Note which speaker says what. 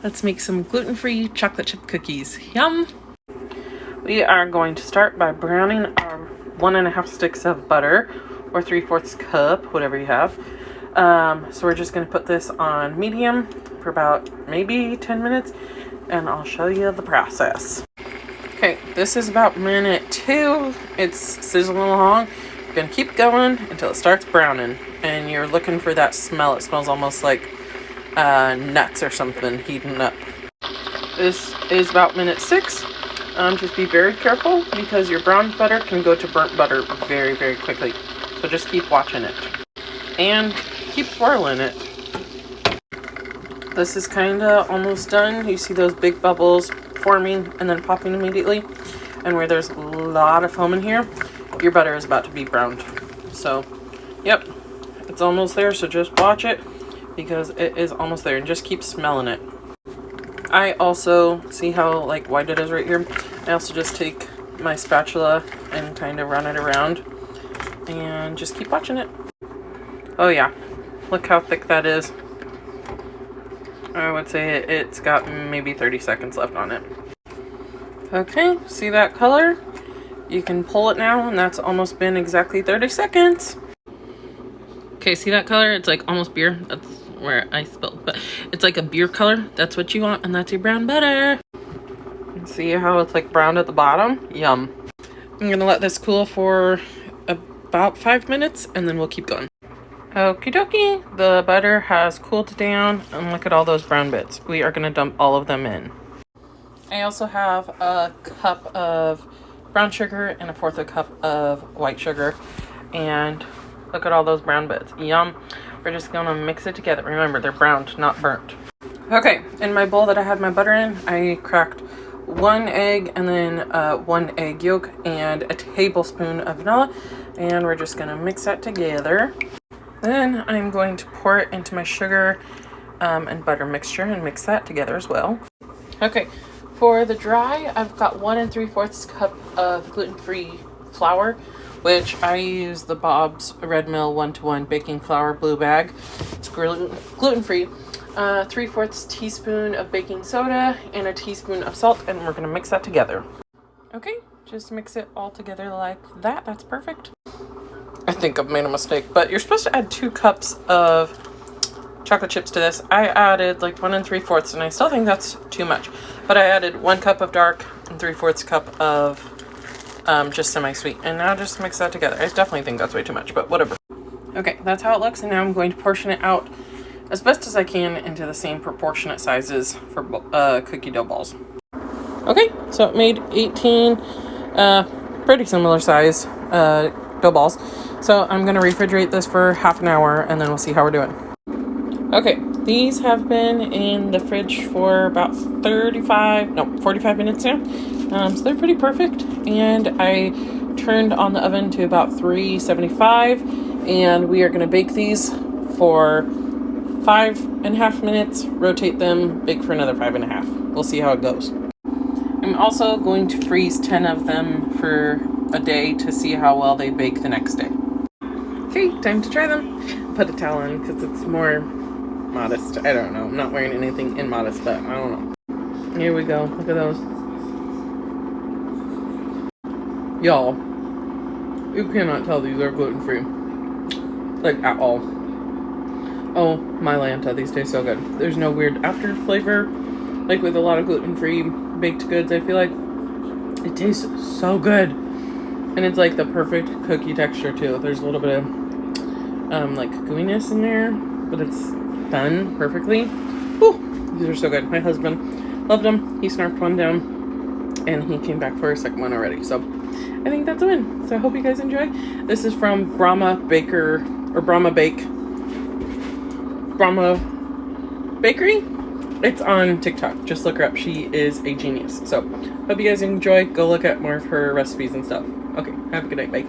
Speaker 1: Let's make some gluten-free chocolate chip cookies. Yum! We are going to start by browning our 1.5 sticks of butter, or 3/4 cup, whatever you have. So we're just going to put this on medium for about maybe 10 minutes, and I'll show you the process. Okay, this is about minute 2. It's sizzling along. You're going to keep going until it starts browning, and you're looking for that smell. It smells almost like nuts or something heating up. This is about minute 6. Just be very careful because your brown butter can go to burnt butter very, very quickly. So just keep watching it and keep swirling it. This is kind of almost done. You see those big bubbles forming and then popping immediately. And where there's a lot of foam in here, your butter is about to be browned. So, yep, it's almost there. So just watch it because it is almost there, and just keep smelling it. I also, see how like white it is right here? I also just take my spatula and kind of run it around and just keep watching it. Oh yeah, look how thick that is. I would say it's got maybe 30 seconds left on it. Okay, see that color? You can pull it now, and that's almost been exactly 30 seconds. Okay, see that color? It's like almost beer. That's where I spilled, but it's like a beer color. That's what you want, and that's your brown butter. See how it's like brown at the bottom? Yum. I'm gonna let this cool for about 5 minutes, and then we'll keep going. Okie dokie, the butter has cooled down, and look at all those brown bits. We are gonna dump all of them in. I also have a cup of brown sugar and 1/4 cup of white sugar, and look at all those brown bits. Yum. We're just gonna mix it together. Remember, they're browned, not burnt. Okay, in my bowl that I had my butter in, I cracked 1 egg and then 1 egg yolk and a tablespoon of vanilla, and we're just gonna mix that together. Then I'm going to pour it into my sugar and butter mixture and mix that together as well. Okay, for the dry, I've got 1 3/4 cup of gluten-free flour, which I use the Bob's Red Mill 1-to-1 baking flour blue bag. It's gluten-free. 3/4 teaspoon of baking soda and a teaspoon of salt, and we're gonna mix that together. Okay, just mix it all together like that. That's perfect. I think I've made a mistake, but you're supposed to add 2 cups of chocolate chips to this. I added like 1 3/4, and I still think that's too much. But I added 1 cup of dark and 3/4 cup of just semi-sweet, and now just mix that together. I definitely think that's way too much, but whatever. Okay, that's how it looks, and now I'm going to portion it out as best as I can into the same proportionate sizes for cookie dough balls. Okay, so it made 18 pretty similar size dough balls. So I'm gonna refrigerate this for half an hour, and then we'll see how we're doing. Okay, these have been in the fridge for about 45 minutes now. So they're pretty perfect, and I turned on the oven to about 375, and we are going to bake these for 5.5 minutes, rotate them, bake for another 5.5. We'll see how it goes. I'm also going to freeze 10 of them for a day to see how well they bake the next day. Okay, time to try them. Put a towel on because it's more modest. I don't know. I'm not wearing anything in modest, but I don't know. Here we go. Look at those. Y'all, you cannot tell these are gluten-free. Like, at all. Oh, my lanta. These taste so good. There's no weird after flavor. Like with a lot of gluten-free baked goods, I feel like it tastes so good. And it's like the perfect cookie texture, too. There's a little bit of, like, gooiness in there, but it's done perfectly. Whew, these are so good. My husband loved them. He snarfed one down, and he came back for a second one already. So I think that's a win. So I hope you guys enjoy. This is from Brahma Bakery. It's on TikTok. Just look her up. She is a genius. So hope you guys enjoy. Go look at more of her recipes and stuff. Okay, have a good night. Bye.